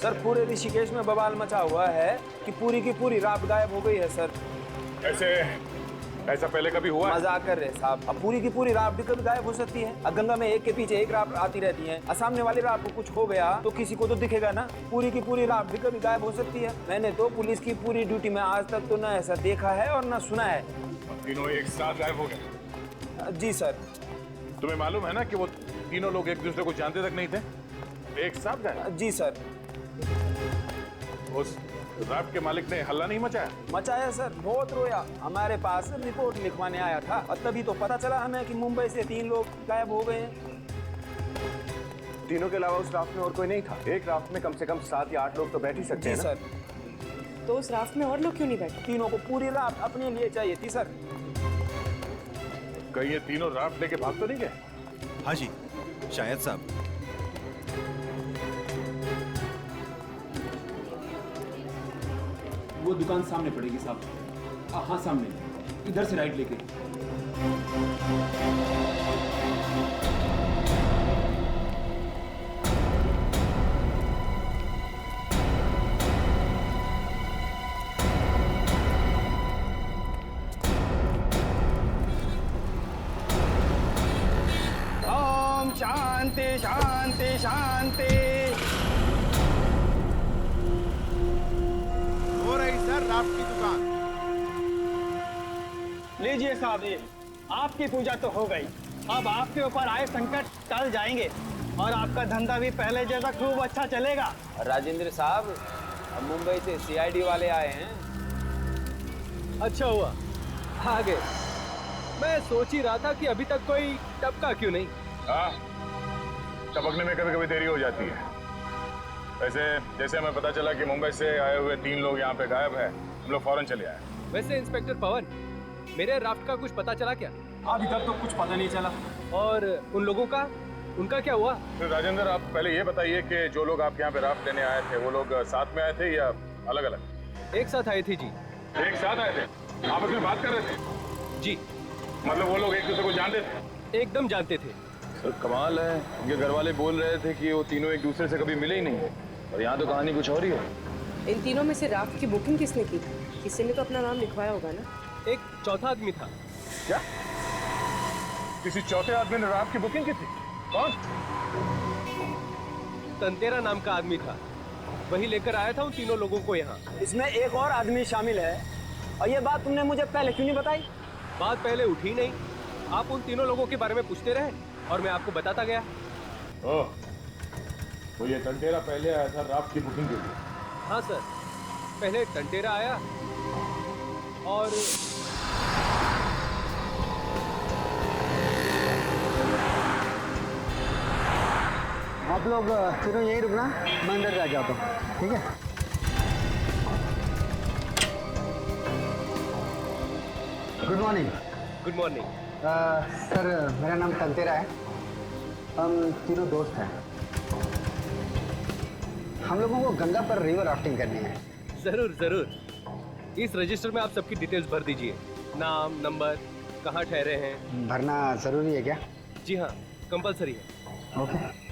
Sir पूरे ऋषिकेश में बवाल मचा हुआ है कि पूरी की पूरी रात गायब हो गई है सर। ऐसा पहले कभी हुआ? मजाक कर रहे साहब। अब पूरी की पूरी रात भी कभी गायब हो सकती है। अब गंगा में एक के पीछे एक रात आती रहती है। अब सामने वाली रात को कुछ हो गया तो किसी को तो दिखेगा ना। पूरी की पूरी रात भी कभी गायब हो सकती है। मैंने तो पुलिस की पूरी ड्यूटी में आज तक तो ना ऐसा देखा है और ना सुना है। तीनों एक साथ गायब हो गए? जी सर। तुम्हें मालूम है ना कि वो तीनों लोग एक दूसरे को जानते तक नहीं थे? एक साथ गायब? जी सर। उस राफ्ट के मालिक ने हल्ला नहीं मचाया? मचाया सर, बहुत रोया। हमारे पास रिपोर्ट लिखवाने आया था और तभी तो पता चला हमें कि मुंबई से 3 लोग गायब हो गए हैं। तीनों के अलावा उस राफ्ट में और कोई नहीं था? एक राफ्ट में कम से कम 7 या 8 लोग तो बैठ ही सकते हैं ना? जी सर। तो उस राफ्ट में और लोग क्यों नहीं बैठे? तीनों को पूरी रात अपने लिए चाहिए थी सर। कहीं ये तीनों राफ्ट लेके भाग तो नहीं गए? हाँ जी, शायद साहब। वो दुकान सामने पड़ेगी साहब। हाँ सामने, इधर से राइट लेके। ओम शांति शांति शांति। हो रही सर राफ्ट की दुकान। लीजिए साहब, ये आपकी पूजा तो हो गई। अब आपके ऊपर आए संकट टल जाएंगे और आपका धंधा भी पहले जैसा खूब अच्छा चलेगा। राजेंद्र साहब, अब मुंबई से सीआईडी वाले आए हैं। अच्छा हुआ आ गए। मैं सोच ही रहा था कि अभी तक कोई टपका क्यों नहीं। हाँ, टपकने में कभी कभी देरी हो जाती है। वैसे जैसे हमें पता चला कि मुंबई से आए हुए 3 लोग यहाँ पे गायब है, हम लोग फौरन चले आए। वैसे इंस्पेक्टर पवन, मेरे राफ्ट का कुछ पता चला क्या? अभी तक तो कुछ पता नहीं चला। और उन लोगों का, उनका क्या हुआ? तो राजेंद्र, आप पहले ये बताइए कि जो लोग आपके यहाँ पे राफ्ट लेने आए थे वो लोग साथ में आए थे या अलग अलग? एक साथ आई थी जी। एक साथ आए थे? आपस में बात कर रहे थे? जी। मतलब वो लोग एक दूसरे को जानते थे? एकदम जानते थे। सर कमाल है, उनके घर वाले बोल रहे थे कि वो तीनों एक दूसरे से कभी मिले ही नहीं, और यहाँ तो कहानी कुछ और ही है। इन तीनों में से राफ्ट की बुकिंग किसने की? किसी ने तो अपना नाम लिखवाया होगा ना? एक चौथा आदमी था। क्या? किसी चौथे आदमी ने राफ्ट की बुकिंग की थी? कौन? तंतेरा नाम का आदमी था। वही लेकर आया था उन तीनों लोगों को यहाँ। इसमें एक और आदमी शामिल है और ये बात तुमने मुझे पहले क्यों नहीं बताई? बात पहले उठी नहीं। आप उन तीनों लोगों के बारे में पूछते रहे और मैं आपको बताता गया। ओह, तो ये तंटेरा पहले आया था राफ्ट की बुकिंग के लिए? हाँ सर, पहले टंटेरा आया और आप लोग तीनों यहीं रुकना, मैं अंदर जा जाता हूँ, ठीक है? Good morning. Good morning. Sir मेरा नाम तंतेरा है। हम तीनों दोस्त हैं। हम लोगों को गंगा पर रिवर राफ्टिंग करनी है। जरूर जरूर। इस रजिस्टर में आप सबकी डिटेल्स भर दीजिए। नाम, नंबर, कहाँ ठहरे हैं। भरना ज़रूरी है क्या? जी हाँ, कंपलसरी है। ओके।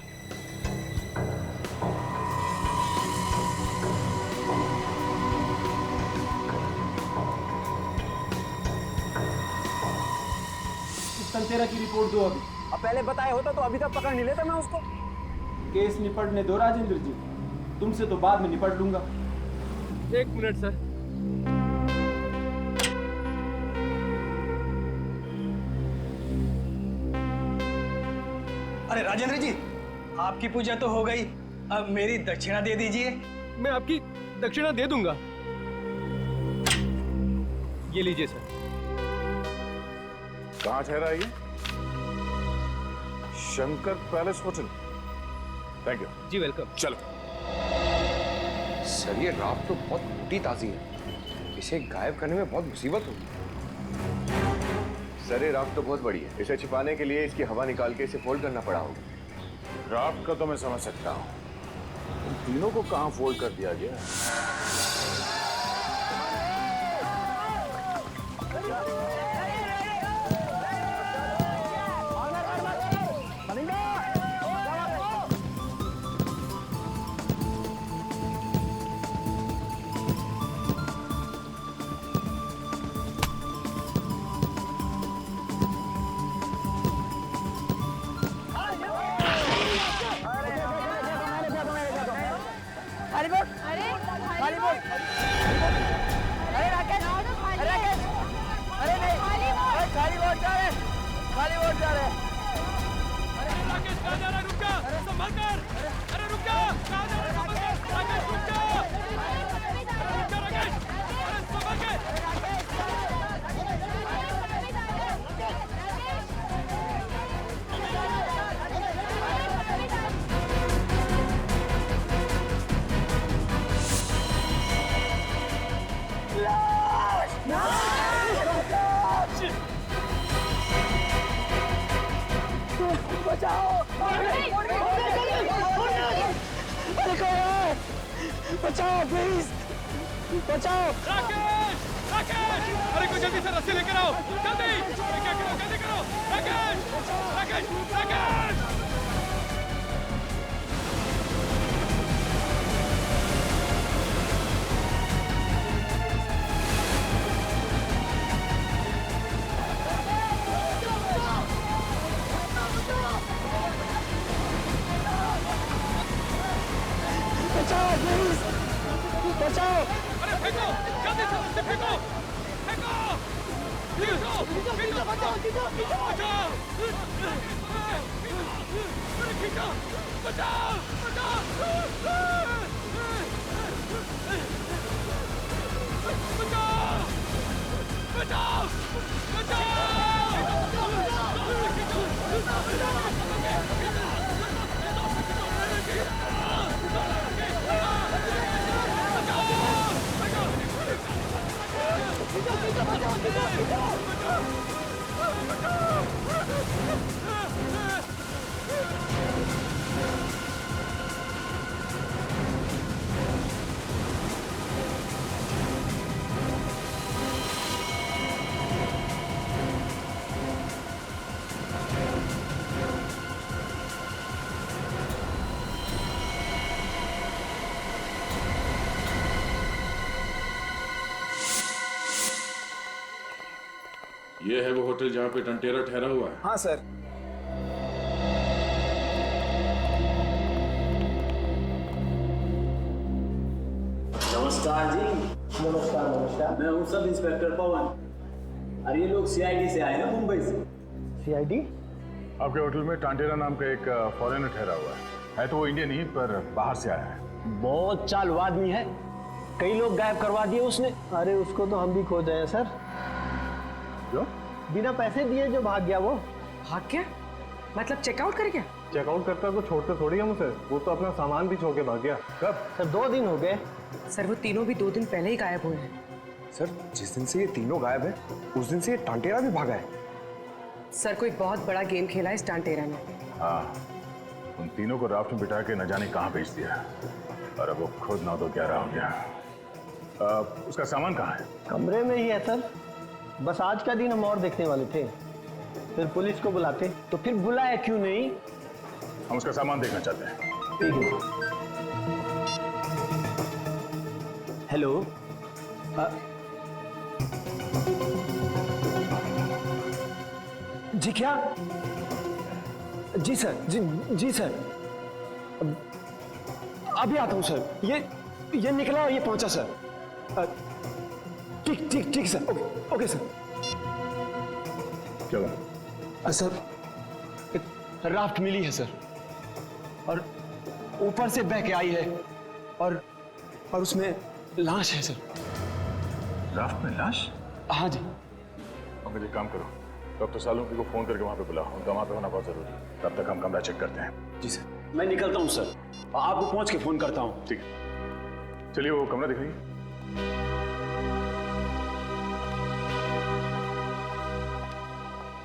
तंतेरा की रिपोर्ट दो अभी। अब पहले बताया होता तो अभी तक पकड़ नहीं लेता मैं उसको। केस निपटने दो राजेंद्र जी, तुमसे तो बाद में निपट लूंगा। एक मिनट सर। अरे राजेंद्र जी, आपकी पूजा तो हो गई, अब मेरी दक्षिणा दे दीजिए। मैं आपकी दक्षिणा दे दूंगा। ये लीजिए सर। कहाँ ठहरा है ये? Shankar palace hotel. Thank you. जी वेलकम। चलो। सर ये राफ्ट तो बहुत मोटी ताजी है, इसे गायब करने में बहुत मुसीबत होगी। सर ये राफ्ट तो बहुत बड़ी है, इसे छिपाने के लिए इसकी हवा निकाल के इसे फोल्ड करना पड़ा होगा। राफ्ट का तो मैं समझ सकता हूँ, उन तीनों को कहाँ फोल्ड कर दिया गया? खाली बोट खाली बोट अरे राकेश राकेश अरे नहीं खाली बोट जा रहे खाली बोट जा रहे अरे राकेश कहाँ जा रहा है? रुक जा, संभल कर। अरे रुक जा, कहाँ जा रहा है? संभल कर। राकेश रुक जा, रुक जा राकेश। अरे संभल के। बचाओ प्लीज बचाओ राकेश, राकेश, अरे कोई जल्दी से रस्सी लेकर आओ, जल्दी। अरे क्या करो, जल्दी करो। राकेश, राकेश, राकेश। बचाओ प्लीज बचाओ अरे फेंको, जल्दी से रस्सी फेंको, फेंको, फेंको, फेंको, बचाओ, बचाओ, अरे खींचो, बचाओ, बचाओ, बचाओ, बचाओ, ये है वो होटल जहाँ पे टंटेरा ठहरा हुआ है? हाँ सर। नमस्कार जी। नमस्कार नमस्कार। मैं हूँ सब इंस्पेक्टर पवन। अरे ये लोग सीआईडी से आए हैं, मुंबई से। सीआईडी? आपके होटल में टांटेरा नाम का एक फॉरेनर ठहरा हुआ है तो वो इंडियन ही पर बाहर से आया है। बहुत चालू आदमी है, कई लोग गायब करवा दिए उसने। अरे उसको तो हम भी खोज रहे हैं सर। जो बिना पैसे दिए जो भाग गया वो। भाग गया मतलब चेकआउट कर गया? चेकआउट करता तो छोड़ते थोड़ी हम उसे, वो तो अपना सामान भी छोड़ के भाग गया। कब? सर 2 दिन हो गए। सर वो तीनों भी 2 दिन पहले ही गायब हुए हैं। सर जिस दिन से ये तीनों गायब है उस दिन से ये टांटेरा भी भागा है। सर कोई बहुत बड़ा गेम खेला है इस टांटेरा ने। हाँ, उन तीनों को राफ्ट में बिठा के न जाने कहाँ भेज दिया और अब वो खुद 9 तो 11 हो गया। उसका सामान कहाँ है? कमरे में ही है सर। बस आज का दिन हम और देखने वाले थे, फिर पुलिस को बुलाते। तो फिर बुलाया क्यों नहीं? हम उसका सामान देखना चाहते हैं। ठीक है। हेलो। जी क्या? जी सर, जी सर। अभी आता हूँ सर। ये निकला और ये पहुंचा सर। ठीक सर। Okay sir. क्या बात? सर एक राफ्ट मिली है सर और ऊपर से बह के आई है और उसमें लाश है सर। राफ्ट में लाश? हाँ जी। अब मुझे काम करो, डॉक्टर सालुंकी को फोन करके वहां पे बुलाओ, उनका वहां पे होना बहुत जरूरी है। तब तक हम कमरा चेक करते हैं। जी सर। मैं निकलता हूँ सर, आपको पहुंच के फोन करता हूँ। ठीक है, चलिए वो कमरा दिखाइए।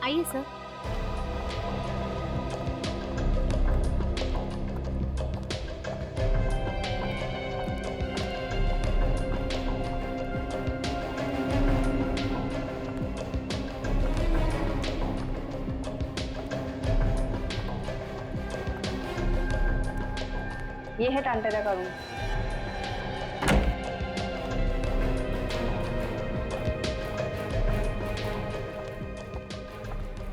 आइए सर। ये है टांटेरा का रूम।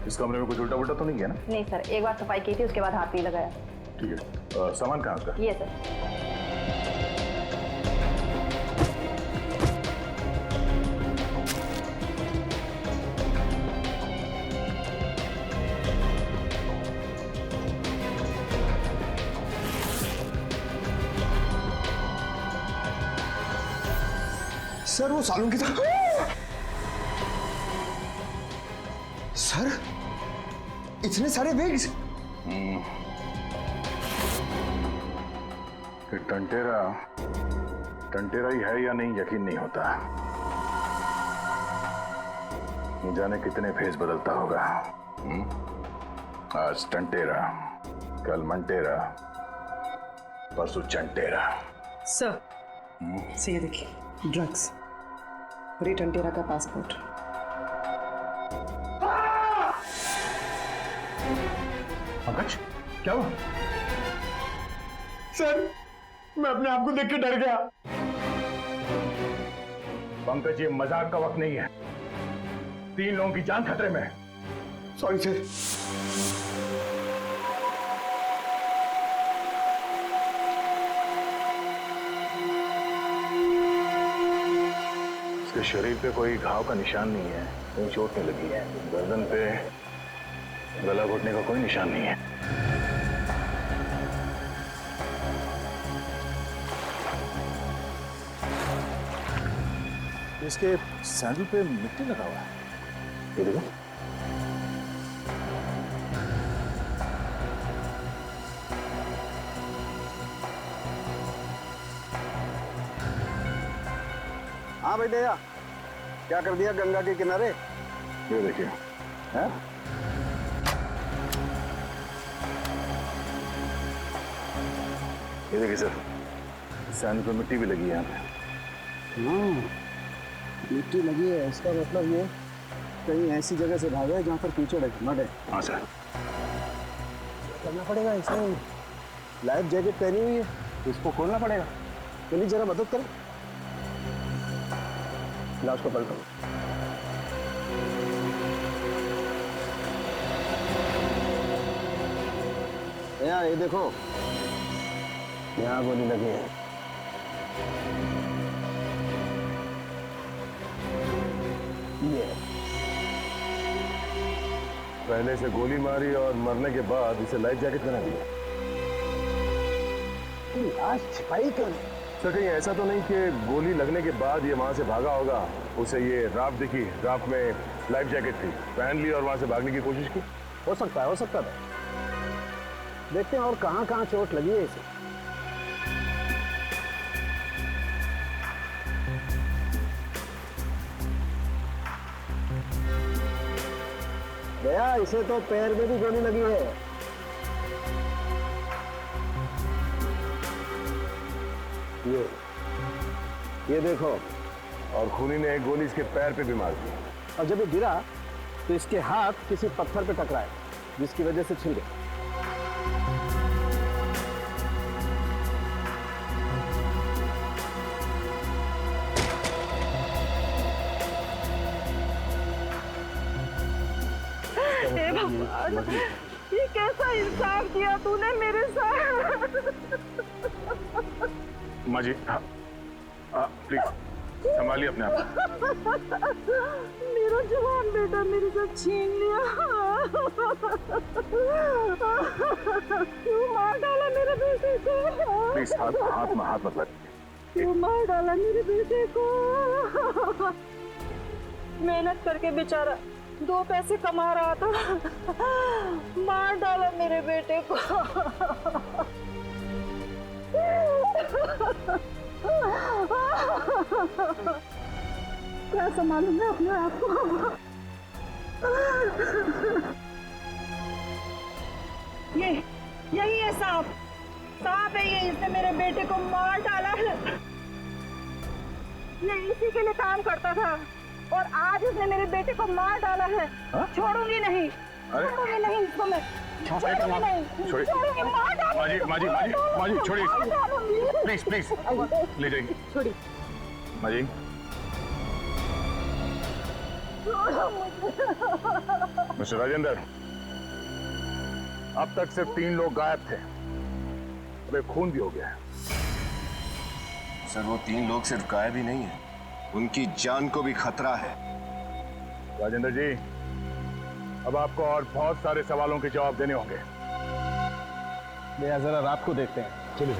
इस कमरे में कुछ उल्टा पुल्टा तो नहीं है ना? नहीं सर, एक बार सफाई की थी उसके बाद हाथ नहीं लगाया। ठीक है, सामान कहाँ है उसका? ये सर। सर वो सालों की तरह। सर इतने सारे विग्स। कि टंटेरा ही है या नहीं यकीन नहीं होता। न जाने कितने फेस बदलता होगा। आज टंटेरा, कल मंटेरा, परसों चंटेरा। सर ये देखिए ड्रग्स और ये टंटेरा का पासपोर्ट। पंकज क्या हुआ? सर मैं अपने आप को देख के डर गया। पंकज ये मजाक का वक्त नहीं है। 3 लोगों की जान खतरे में है। Sorry sir. इसके शरीर पे कोई घाव का निशान नहीं है, कोई चोट नहीं लगी है। गर्दन पे गला घोटने का कोई निशान नहीं है। इसके सैंडल पे मिट्टी लगा हुआ है। ये देखो। हाँ भाई दया, क्या कर दिया गंगा के किनारे? ये देखिए। हैं? ये देखिए सर, सैंडल पे मिट्टी भी लगी है यहाँ पे। मिट्टी लगी है, इसका मतलब ये कहीं ऐसी जगह से भागा है जहाँ पर कीचड़ है, मड है। हाँ सर। करना पड़ेगा, इसने लाइफ जैकेट पहनी हुई है, इसको खोलना पड़ेगा। चलिए जरा मदद करें। लाश को पलटो। यहाँ ये देखो, यहाँ गोली लगी है। ये पहले से गोली मारी और मरने के बाद इसे लाइफ जैकेट बना दिया। लाश छिपाई क्यों? सर कहीं ऐसा तो नहीं कि गोली लगने के बाद ये वहां से भागा होगा, उसे ये राफ्ट दिखी, राफ्ट में लाइफ जैकेट थी, पहन ली और वहां से भागने की कोशिश की। हो सकता है, हो सकता है। देखते हैं और कहाँ कहाँ चोट लगी है इसे। दया, इसे तो पैर में भी गोली लगी है। ये देखो, और खूनी ने एक गोली इसके पैर पे भी मार दी। और जब ये गिरा तो इसके हाथ किसी पत्थर पे टकराए, जिसकी वजह से छिल गए। ये कैसा इंसाफ किया तूने मेरे साथ? माँ जी प्लीज संभालिए अपने आप। मेरा जवान बेटा मेरे साथ छीन लिया। क्यों मार डाला मेरे बेटे को? प्लीज हाथ मत लगाइए। क्यों मार डाला मेरे बेटे को? मेहनत करके बेचारा 2 पैसे कमा रहा था, मार डाला मेरे बेटे को। क्या संभालूं मैं अपने आप को? यही है सांप है ये, इसने मेरे बेटे को मार डाला है। ये इसी के लिए काम करता था और आज इसने मेरे बेटे को मार डाला है। छोड़ूंगी नहीं, छोड़ूंगी नहीं इसको मैं, छोड़ूंगी नहीं, छोड़ूंगी। माँ जी छोड़िए, प्लीज ले जाइए। छोड़िए माँ जी। मिस्टर राजेंद्र, अब तक सिर्फ 3 लोग गायब थे, अब एक खून भी हो गया है। सर वो 3 लोग सिर्फ गायब ही नहीं है, उनकी जान को भी खतरा है। राजेंद्र जी, अब आपको और बहुत सारे सवालों के जवाब देने होंगे। जरा रात को देखते हैं, चलिए।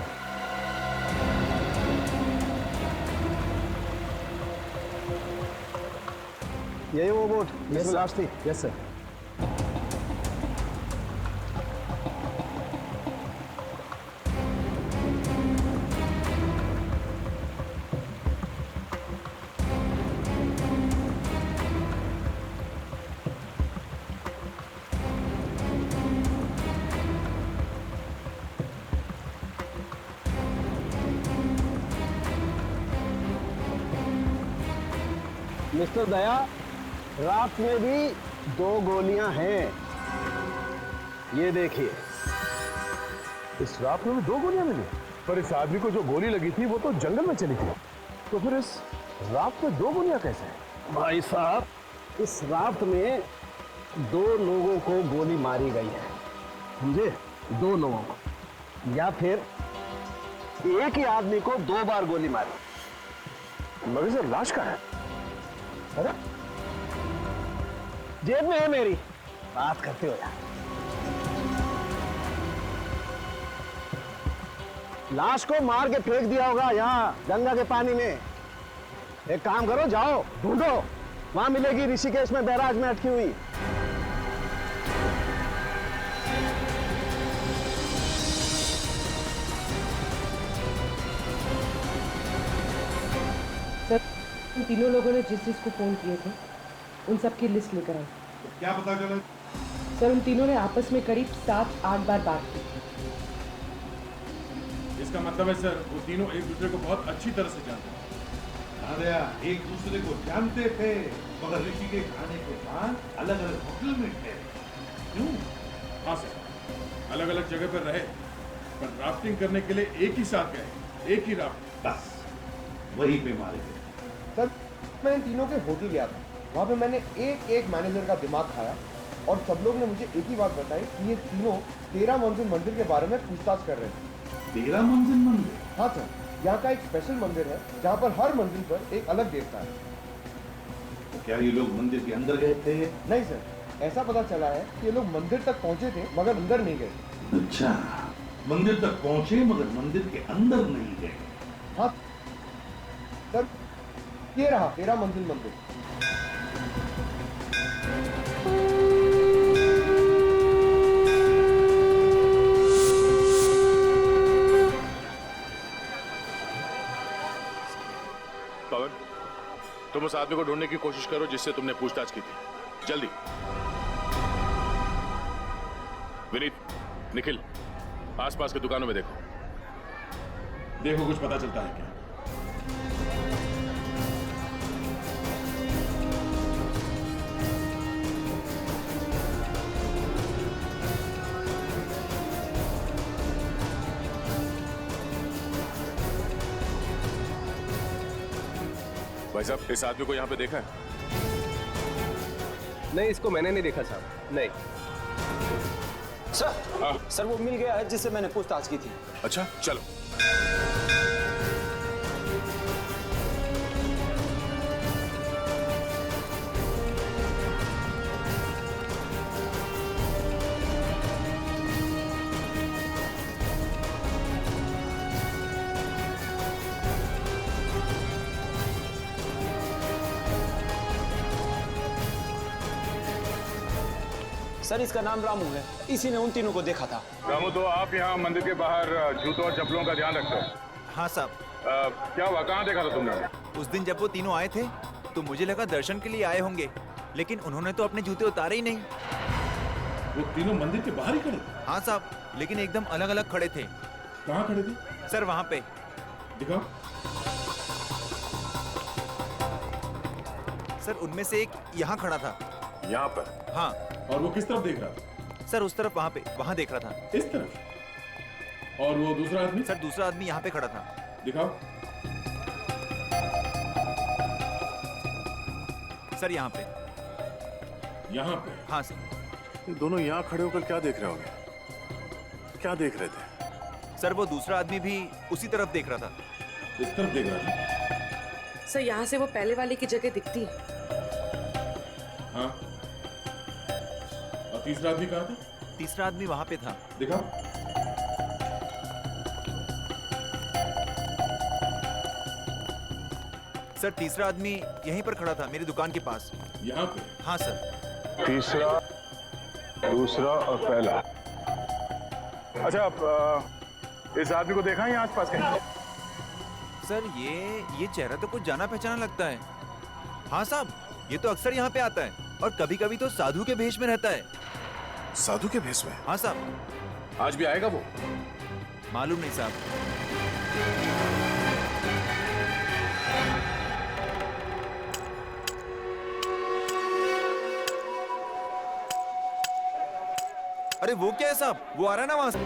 यही वो बोट जिसमें लाश थी? Yes sir. मिस्टर दया, राफ्ट में भी 2 गोलियां हैं। ये देखिए। इस राफ्ट में भी 2 गोलियां मिली, पर इस आदमी को जो गोली लगी थी वो तो जंगल में चली थी, तो फिर इस राफ्ट में 2 गोलियां कैसे हैं? भाई साहब, इस राफ्ट में 2 लोगों को गोली मारी गई है, समझे? 2 लोगों को, या फिर एक ही आदमी को 2 बार गोली मारी। मगर सर लाश कहाँ है? अरे जेब में है मेरी, बात करते हो यार। लाश को मार के फेंक दिया होगा यहाँ गंगा के पानी में। एक काम करो, जाओ ढूंढो, वहां मिलेगी ऋषिकेश में बैराज में अटकी हुई। सर, उन तीनों लोगों ने जिस जिसको फोन किए थे उन सब की लिस्ट लेकर आए। क्या पता चला? सर, उन तीनों ने आपस में करीब 7-8 बार बात की। इसका मतलब है सर वो तीनों एक दूसरे को बहुत अच्छी तरह से जानते हैं। अरे एक दूसरे को जानते थे, मगर ऋषिकेश आने के बाद अलग अलग होटल में थे। क्यों? हाँ सर, अलग अलग जगह पर रहे, पर राफ्टिंग करने के लिए एक ही साथ गए, एक ही राफ्ट। बस वहीं पे मारे गए। सर, मैं इन तीनों के होटल गया था, वहाँ पे मैंने एक मैनेजर का दिमाग खाया और सब लोग ने मुझे एक ही बात बताई कि ये तीनों 13 मंजिल मंदिर के बारे में पूछताछ कर रहे थे। 13 मंजिल मंदिर? हाँ सर, यहाँ का एक स्पेशल मंदिर है जहाँ पर हर मंजिल पर एक अलग देवता है। तो क्या ये लोग मंदिर के अंदर गए थे? नहीं सर, ऐसा पता चला है कि ये लोग मंदिर तक पहुँचे थे मगर अंदर नहीं गए। अच्छा, मंदिर तक पहुँचे मगर मंदिर के अंदर नहीं गए। हाँ सर, ये रहा 13 मंजिल मंदिर। पवन, तुम उस आदमी को ढूंढने की कोशिश करो जिससे तुमने पूछताछ की थी, जल्दी। विनीत, निखिल, आसपास की दुकानों में देखो। देखो कुछ पता चलता है क्या? भाई साहब, इस आदमी को यहाँ पे देखा है? नहीं, इसको मैंने नहीं देखा साहब, नहीं। सर, सर वो मिल गया है जिससे मैंने पूछताछ की थी। अच्छा, चलो। सर, इसका नाम रामू है, इसी ने उन तीनों को देखा था। रामू, तो आप यहाँ मंदिर के बाहर जूतों और चप्पलों का ध्यान रखते हो? हाँ साहब। क्या हुआ, कहाँ देखा था तुमने? उस दिन जब वो तीनों आए थे तो मुझे लगा दर्शन के लिए आए होंगे, लेकिन उन्होंने तो अपने जूते उतारे ही नहीं। वो तीनों मंदिर के बाहर ही खड़े थे? हाँ साहब, लेकिन एकदम अलग अलग खड़े थे। कहाँ खड़े थे? सर वहाँ पे। दिखाओ। सर उनमें से एक यहाँ खड़ा था। यहाँ पर? हाँ। और वो किस तरफ देख रहा था? सर उस तरफ, वहाँ पे, वहाँ देख रहा था। इस तरफ? और वो दूसरा आदमी? सर दूसरा आदमी यहाँ पे खड़ा था। दिखाओ। सर यहाँ पे। यहाँ पे? हाँ सर। दोनों यहाँ खड़े होकर क्या देख रहे होंगे? क्या देख रहे थे? सर वो दूसरा आदमी भी उसी तरफ देख रहा था। इस तरफ देख रहा था? सर, यहाँ से वो पहले वाले की जगह दिखती है। हाँ। और तीसरा आदमी कहाँ था? तीसरा आदमी वहाँ पे था। दिखाओ। सर तीसरा आदमी यहीं पर खड़ा था, मेरी दुकान के पास। यहाँ पे। हाँ सर। तीसरा, दूसरा और पहला। अच्छा, आप इस आदमी को देखा है यहाँ आसपास कहीं? सर ये चेहरा तो कुछ जाना पहचाना लगता है। हाँ साहब, ये तो अक्सर यहाँ पे आता है और कभी कभी तो साधु के भेष में रहता है। साधु के भेष में? हाँ साहब। आज भी आएगा वो? मालूम नहीं साहब। अरे वो क्या है साहब, वो आ रहा है ना वहां से।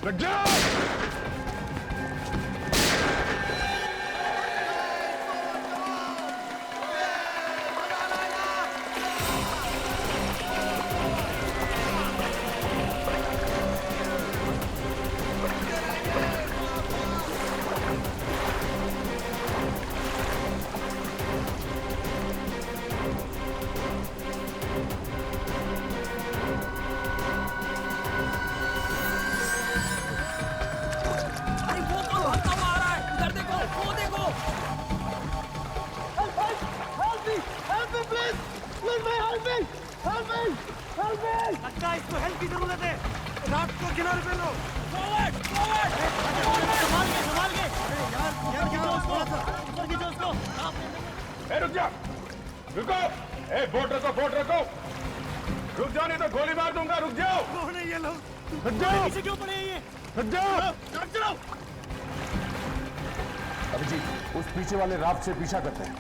लग जाओ! लगता है इसको हेल्प की जरूरत है। रात को किनारे पे लो। Forward, forward. संभाल के। यार खींचो उसको। ऊपर खींचो उसको। ए रुक जा, रुको। ए बोट रखो, बोट रखो। रुक जाओ नहीं तो गोली मार दूंगा। रुक जाओ। कौन है ये लोग? रुक जाओ। पीछे क्यों पड़े हैं ये? रुक जाओ। चलो। अभिजीत, उस पीछे वाले राफ्ट से पीछा करते हैं।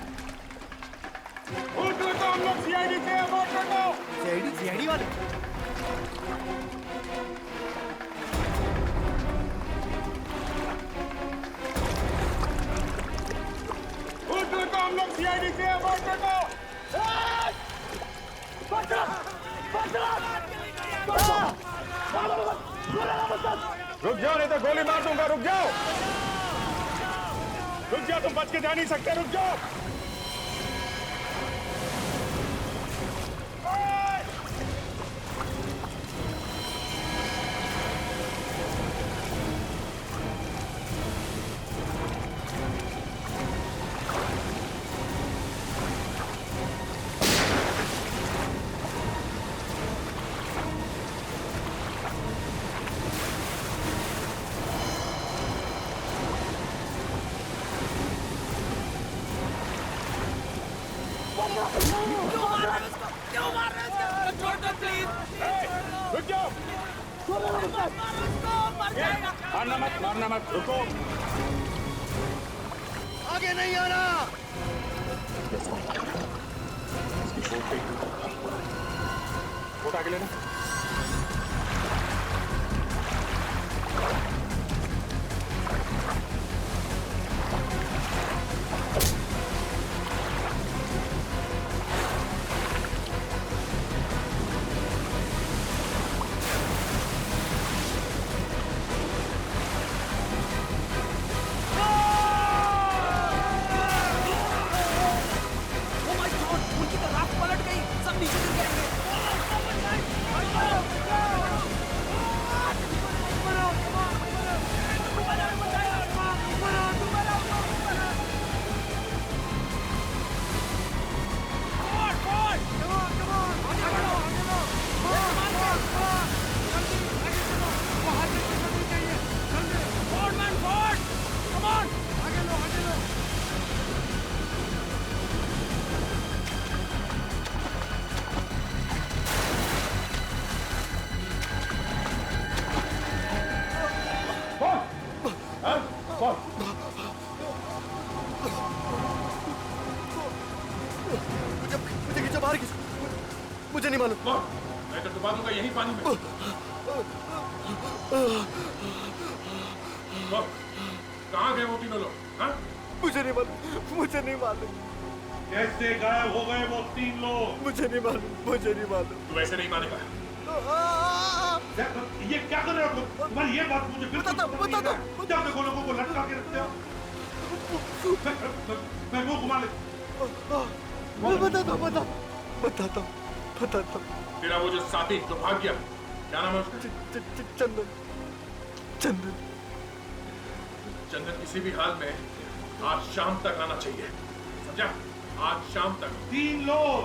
बोट रखो, हम लोग सीआईडी से हैं, बोट रखो। सीआईडी वाले? बोट रखो, हम लोग सीआईडी से हैं, बोट रखो। रुक जाओ नहीं तो गोली मार दूंगा। रुक जाओ, रुक जाओ, तुम बच के जा नहीं सकते। रुक जाओ। मारना मत, रुको। आगे नहीं आना। वोट आगे लेना। उनकी तो राफ्ट पलट गई। सब नीचे गिर जाएंगे। बाहर किस मुझे नहीं मालूम। मैं तो डुबा दूंगा यही पानी में। कहाँ गए वो तीनों लोग? हाँ? मुझे नहीं मालूम, मुझे नहीं मालूम। कैसे गायब हो गए वो 3 लोग? मुझे नहीं मालूम, मुझे नहीं मालूम। तू वैसे नहीं मानेगा। ये क्या कर रहे हो तुम? तुम्हारी ये बात मुझे बिल्कुल बता दो। जब देखो लोगों को लटका के रखते हो। मैं मुंह घुमा लेता हूँ। बताता हूँ। तेरा वो जो साथी जो भाग गया, क्या नाम है उसका? चंदन किसी भी हाल में आज शाम तक आना चाहिए, समझा? आज शाम तक। 3 लोग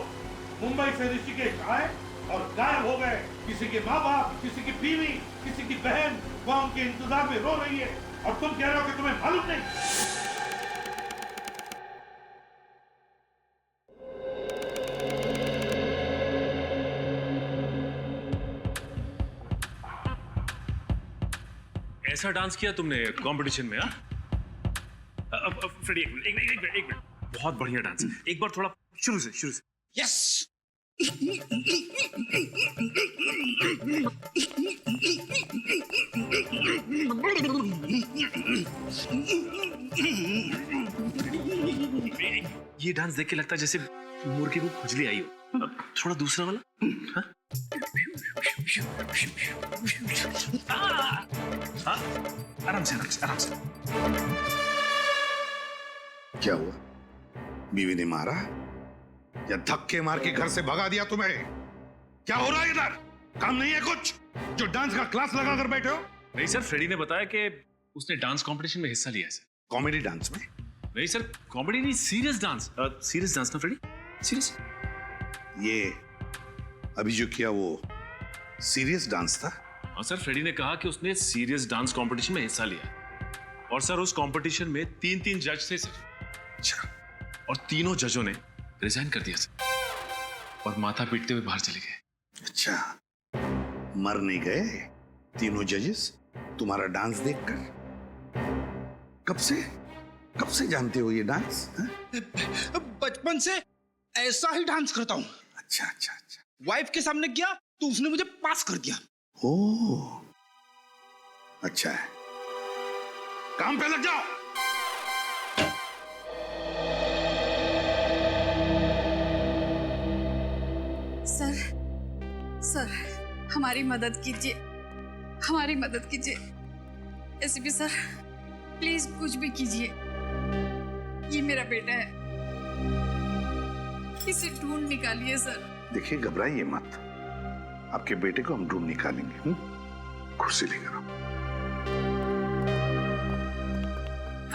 मुंबई से ऋषिकेश आए और गायब हो गए। किसी के माँ बाप, किसी की बीवी, किसी की बहन वहां उनके इंतजार में रो रही है और तुम कह रहे हो कि तुम्हें मालूम नहीं। ऐसा डांस किया तुमने कंपटीशन में? फ्रेडी, एक मिनट, बहुत बढ़िया डांस है। एक बार थोड़ा शुरू से। यस। ये डांस देख के लगता है जैसे मुर्गी को खुजली आई हो। अब थोड़ा दूसरा वाला। हाँ? हाँ? आराम से। क्या हुआ? बीवी ने मारा या धक्के मार के घर से भगा दिया तुम्हें? क्या हो रहा है इधर? काम नहीं है कुछ जो डांस का क्लास लगा कर बैठे हो? नहीं सर, फ्रेडी ने बताया कि उसने डांस कंपटीशन में हिस्सा लिया है सर। कॉमेडी डांस में? नहीं सर, कॉमेडी नहीं, सीरियस डांस। सीरियस डांस ना फ्रेडी, सीरियस। ये अभी जो किया वो सीरियस डांस था? हाँ सर, फ्रेडी ने कहा कि उसने सीरियस डांस कंपटीशन में हिस्सा लिया और सर उस कंपटीशन में 3 जज थे सर। अच्छा। और तीनों जजों ने रिजाइन कर दिया सर और माथा पीटते हुए बाहर चले गए। अच्छा, मर नहीं गए तीनों जजेस तुम्हारा डांस देखकर? कब से जानते हो ये डांस? बचपन से ऐसा ही डांस करता हूँ। अच्छा। वाइफ के सामने किया तो उसने मुझे पास कर दिया। ओह, अच्छा है, काम पे लग जाओ। सर, हमारी मदद कीजिए। एसपी सर, प्लीज कुछ भी कीजिए। ये मेरा बेटा है, इसे ढूंढ निकालिए सर। देखिए, घबराइए मत, आपके बेटे को हम ढूंढ निकालेंगे। कुर्सी लेकर आओ।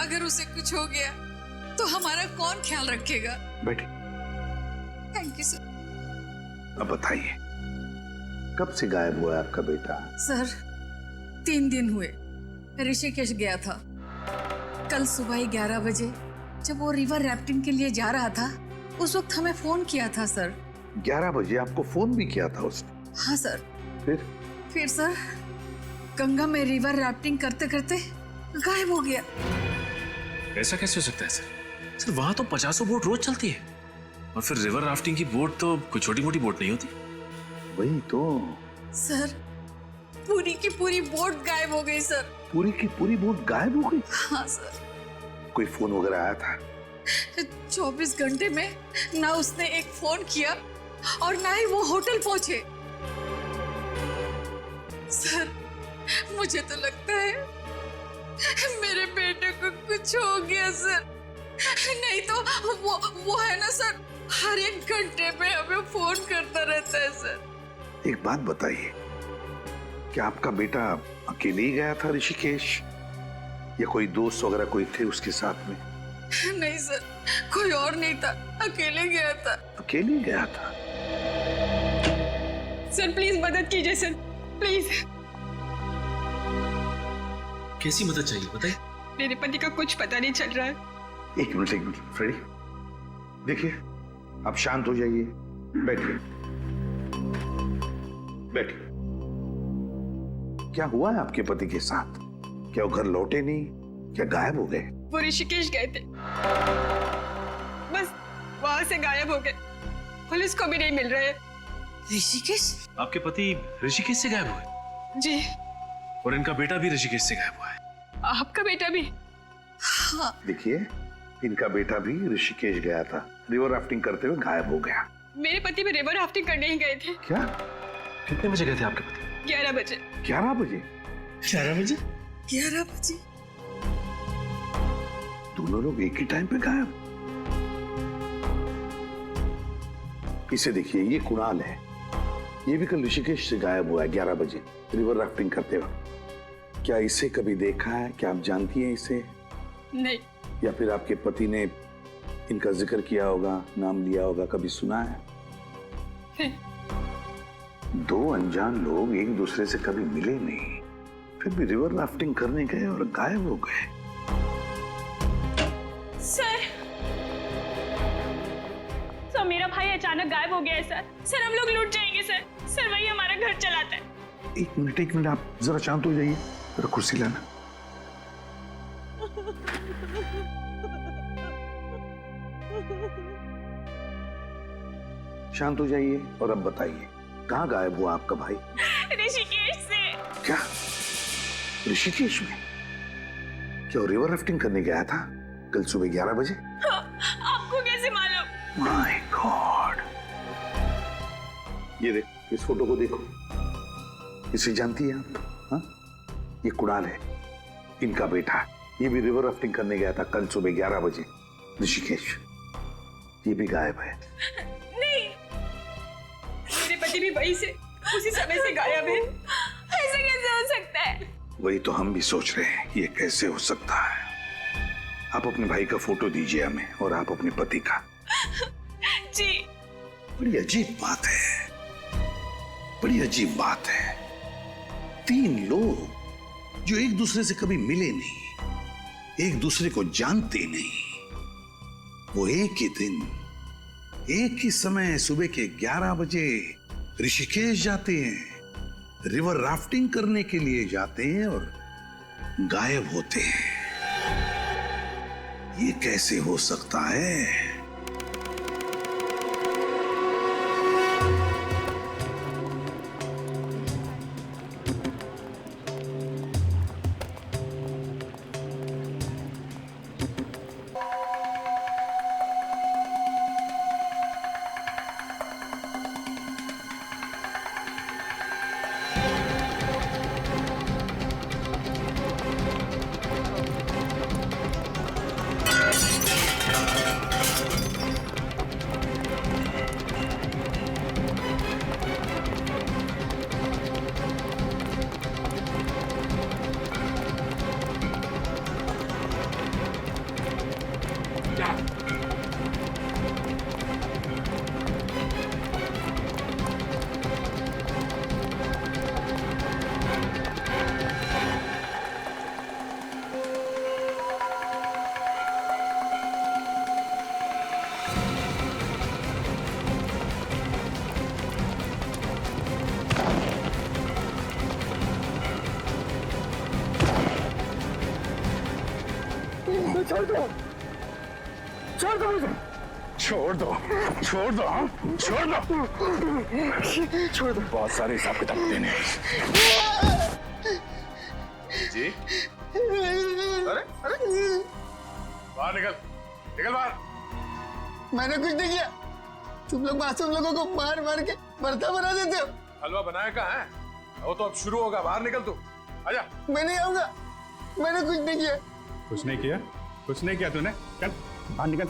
अगर उसे कुछ हो गया तो हमारा कौन ख्याल रखेगा? बैठिए। Thank you sir. अब बताइए, कब से गायब हुआ है आपका बेटा? सर, 3 दिन हुए। ऋषिकेश गया था। कल सुबह 11 बजे जब वो रिवर राफ्टिंग के लिए जा रहा था, उस वक्त हमें फोन किया था सर। 11 बजे आपको फोन भी किया था उसने? हाँ सर। फिर सर, गंगा में रिवर राफ्टिंग करते करते गायब हो गया। ऐसा कैसे हो सकता है सर? सर वहां तो 50 बोट रोज चलती है और फिर रिवर राफ्टिंग की बोट तो कोई छोटी मोटी बोट नहीं होती। वही तो सर, पूरी की पूरी बोट गायब हो गई सर। पूरी की पूरी बोट गायब हो गई? हाँ सर। कोई फोन वगैरह आया था? 24 घंटे में ना उसने एक फोन किया और ना ही वो होटल पहुंचे। सर, मुझे तो लगता है मेरे बेटे को कुछ हो गया सर। नहीं तो वो है ना सर, हर एक घंटे में हमें फोन करता रहता है सर। एक बात बताइए, क्या आपका बेटा अकेले ही गया था ऋषिकेश या कोई दोस्त वगैरह कोई थे उसके साथ में? नहीं सर, कोई और नहीं था, अकेले गया था। अकेले गया था? सर प्लीज मदद कीजिए सर, प्लीज। कैसी मदद चाहिए बताइए? मेरे पति का कुछ पता नहीं चल रहा है। एक मिनट फ्रेडी, देखिए आप शांत हो जाइए, बैठिए। क्या हुआ है आपके पति के साथ? क्या वो घर लौटे नहीं? क्या गायब हो गए? वो ऋषिकेश गए थे, बस वहां से गायब हो गए। पुलिस को भी नहीं मिल रहे। ऋषिकेश? आपके पति ऋषिकेश से गायब हुए? जी। और इनका बेटा भी ऋषिकेश से गायब हुआ है। आपका बेटा भी? हाँ। देखिए, इनका बेटा भी ऋषिकेश गया था, रिवर राफ्टिंग करते हुए गायब हो गया। मेरे पति भी रिवर राफ्टिंग करने ही गए थे। क्या? कितने बजे गए थे आपके पति? 11 बजे। 11 बजे? 11 बजे? 11 बजे। दोनों लोग एक ही टाइम पे गायब। इसे देखिए, ये कुणाल है, ये भी कल ऋषिकेश से गायब हुआ है 11 बजे रिवर राफ्टिंग करते वक्त। क्या इसे कभी देखा है? क्या आप जानती हैं इसे? नहीं। या फिर आपके पति ने इनका जिक्र किया होगा, नाम लिया होगा, कभी सुना है? नहीं। दो अनजान लोग एक दूसरे से कभी मिले नहीं, फिर भी रिवर राफ्टिंग करने गए और गायब हो गए। सर, मेरा भाई अचानक गायब हो गया है सर। सर, हम लोग लूट जाएंगे सर। सर, वही हमारा घर चलाता है। एक मिनट, आप जरा शांत हो जाइए। जरा कुर्सी लाना। शांत हो जाइए और अब बताइए, कहाँ गायब हुआ आपका भाई? ऋषिकेश से। क्या? ऋषिकेश में? क्या रिवर राफ्टिंग करने गया था कल सुबह 11 बजे? आपको कैसे मालूम? My God! ये देख, इस फोटो को देखो, इसे जानती है आप? हाँ? ये कुणाल है, इनका बेटा। ये भी रिवर राफ्टिंग करने गया था कल सुबह 11 बजे ऋषिकेश। ये भी गायब है। नहीं, मेरे पति भी वही से उसी समय से गायब है। ऐसा कैसे हो सकता है? वही तो हम भी सोच रहे हैं, ये कैसे हो सकता है। आप अपने भाई का फोटो दीजिए हमें, और आप अपने पति का। जी। बड़ी अजीब बात है, बड़ी अजीब बात है। 3 लोग जो एक दूसरे से कभी मिले नहीं, एक दूसरे को जानते नहीं, वो एक ही दिन, एक ही समय सुबह के 11 बजे ऋषिकेश जाते हैं, रिवर राफ्टिंग करने के लिए जाते हैं और गायब होते हैं। ये कैसे हो सकता है? छोड़ दो, छोड़ दो मुझे, छोड़ दो, छोड़ दो, छोड़ दो, छोड़ दो। बहुत सारे हिसाब किताब देने हैं। जी? अरे अरे, बाहर निकल, निकल बाहर। मैंने कुछ नहीं किया। तुम लोग मासूम लोगों को मार मार के भरता बना देते हो। हलवा बनाया कहाँ है? वो तो अब शुरू होगा। बाहर निकल तू, आजा। मैं नहीं आऊंगा, मैंने कुछ नहीं किया। कुछ नहीं किया? कुछ नहीं किया तूने? चल बाहर निकल,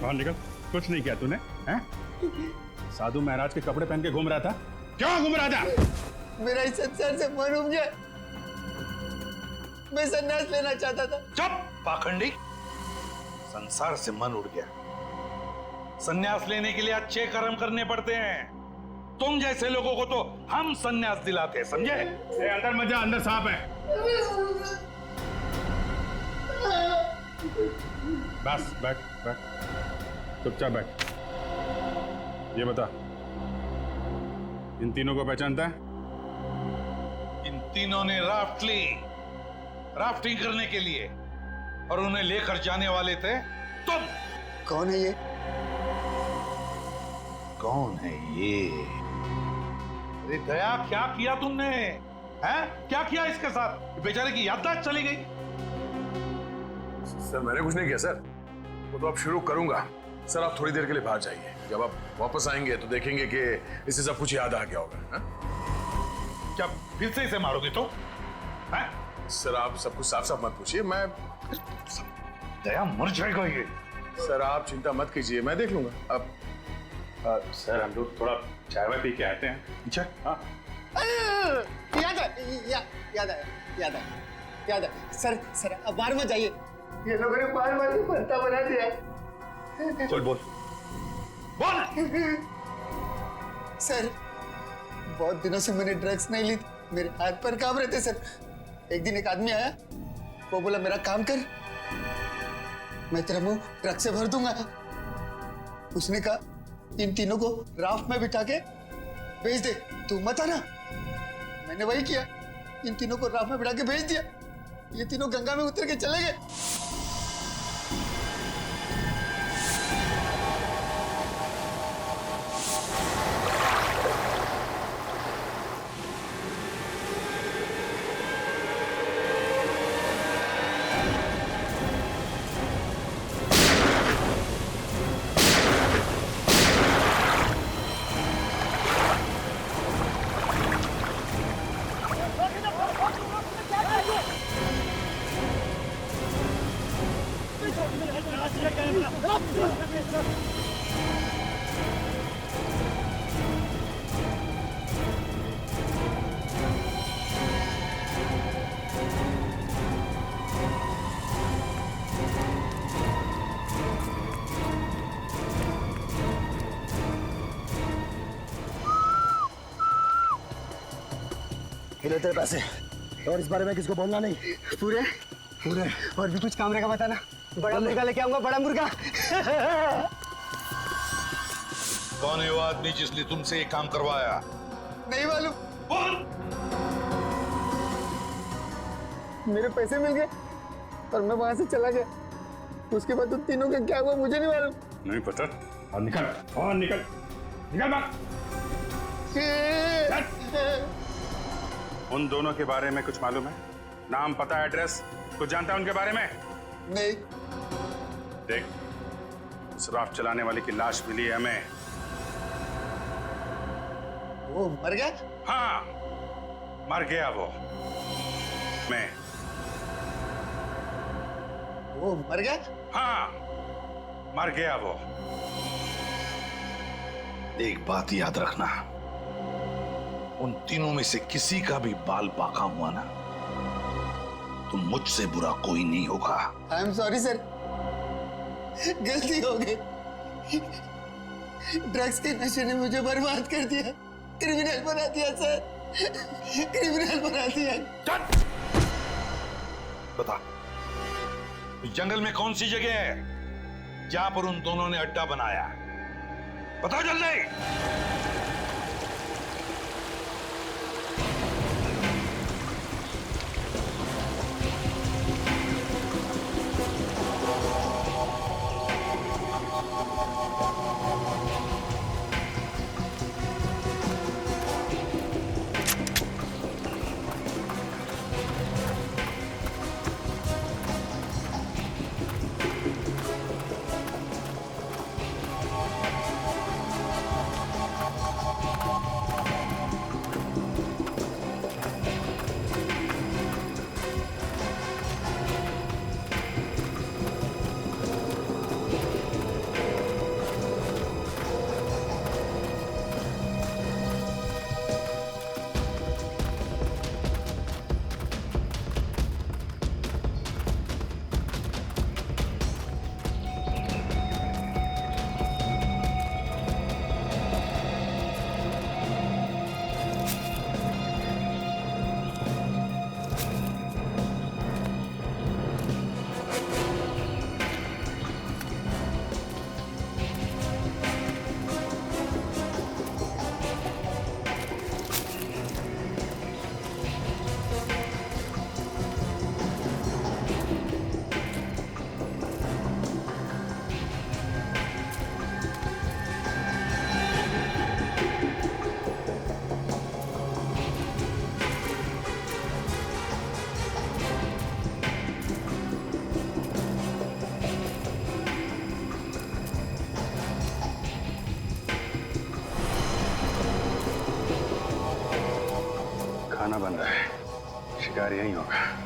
बाहर निकल। कुछ नहीं किया तूने? हैं? साधु महाराज के कपड़े पहन के घूम रहा था। क्यों घूम रहा था? मेरा इस संसार से मन उब गया, मैं संन्यास लेना चाहता था। चुप पाखंडी! संसार से मन उड़ गया। संन्यास लेने के लिए अच्छे कर्म करने पड़ते हैं। तुम जैसे लोगों को तो हम संन्यास दिलाते हैं, समझे? अंदर मत जा, अंदर सांप है। बस बैठ, बैठ, चुपचाप बैठ। ये बता, इन तीनों को पहचानता है? इन तीनों ने राफ्ट ली, राफ्टिंग करने के लिए, और उन्हें लेकर जाने वाले थे तुम। कौन है ये? कौन है ये? अरे दया, क्या किया तुमने? हैं? क्या किया इसके साथ? बेचारे की याददाश्त चली गई। सर मैंने कुछ नहीं किया सर, वो तो अब शुरू करूंगा। सर आप थोड़ी देर के लिए बाहर जाइए, जब आप वापस आएंगे तो देखेंगे कि इसे सब कुछ याद आ गया होगा। हा? क्या फिर से इसे मारोगे तो? हैं? सर आप सब कुछ साफ साफ मत पूछिए, मैं दया मर जाएगा ये। सर आप चिंता मत कीजिए, मैं देख लूंगा। अब सर हम लोग थोड़ा चाय वाय पी के आते हैं। अच्छा हाँ याद है सर अब बाहर मत जाइए, ये लोगों ने मार मार के भरता बना दिया है। चल बोल सर बहुत दिनों से मैंने ड्रग्स नहीं ली, मेरे हाथ पर कांप रहे थे सर। एक दिन एक आदमी आया, वो बोला मेरा काम कर, मैं तेरा मुंह ड्रग्स से भर दूंगा। उसने कहा इन तीनों को राफ्ट में बिठा के भेज दे, तू मत आना। मैंने वही किया, इन तीनों को राफ्ट में बिठा के भेज दिया। ये तीनों गंगा में उतर के चले गए। तेरे पैसे, और इस बारे में किसको बोलना नहीं। पूरे पूरे और भी कुछ काम रहेगा बताना। बड़ा मुर्गा लेके आऊंगा, बड़ा मुर्गा। कौन है वो आदमी जिसने तुमसे ये काम करवाया? नहीं मालूम। बोल। मेरे पैसे मिल गए और मैं वहां से चला गया। उसके बाद उन तीनों का क्या हुआ मुझे नहीं मालूम। नहीं पता। और निकल बाहर। उन दोनों के बारे में कुछ मालूम है? नाम, पता, एड्रेस कुछ जानता है उनके बारे में? नहीं। देख, उस राफ्ट चलाने वाले की लाश मिली है हमें। वो मर गया? हाँ, मर गया वो मर गया? हाँ, मर गया वो। एक बात याद रखना, उन तीनों में से किसी का भी बाल बाका हुआ ना, तो मुझसे बुरा कोई नहीं होगा। आई एम सॉरी सर, गलती हो गई। ड्रग्स के नशे ने मुझे बर्बाद कर दिया, क्रिमिनल बना दिया सर, क्रिमिनल बना दिया। बता, इस जंगल में कौन सी जगह है जहां पर उन दोनों ने अड्डा बनाया? बताओ जल्दी। खाना बन रहा है, शिकार यहीं होगा।